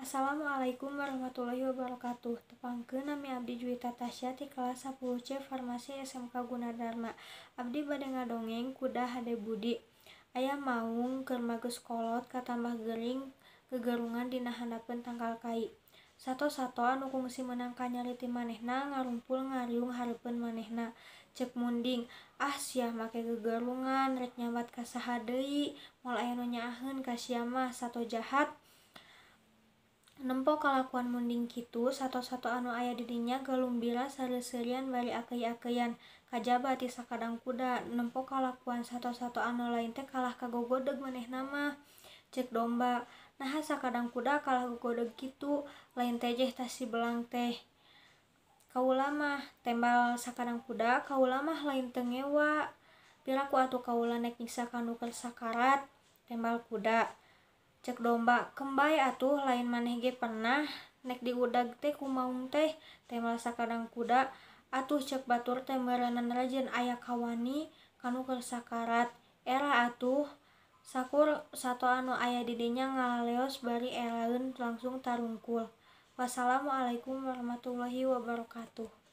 Assalamualaikum warahmatullahi wabarakatuh. Tepangkeun nami abdi Juwita Tasya ti kelas 10C Farmasi SMK Gunadarma. Abdi bade ngadongeng kuda Hade Budi. Aya maung keur mageus kolot katambah gering gegerungan dina handapeun tangkal kai. Sato-sato anu kungsi meunang kanyari ti manehna ngarumpul ngariung hareupeun manehna. Ceuk munding, sia make gegerungan rek nyambat ka saha deui, moal aya nu nyaaheun ka sia mah sato jahat. Nempo kalakuan munding kitu, sato-sato anu aya di dinya galumbira sareu-seurian bari akei-akeian. Kajaba ti sakadang kuda, nempo kalakuan sato-sato anu lain teh kalah kagogodeg manehna mah. Ceuk domba, naha sakadang kuda kalah gogodeg kitu, lain teh jeh tas si belang teh. Kaula mah tembal sakadang kuda, kaula mah lain teu ngewa. Piraku atuh kaula nek nyiksa kanu keur sakarat, tembal kuda. Ceuk domba, kembay atuh lain maneh ge pernah nek diudag teh ku maung teh, tembal sakadang kuda. Atuh ceuk batur teh meureunnan rajin aya kawani kanu keur sakarat. Era atuh sakur sato anu aya di dinya ngalaleos bari elaeun langsung tarungkul. Wassalamualaikum warahmatullahi wabarakatuh.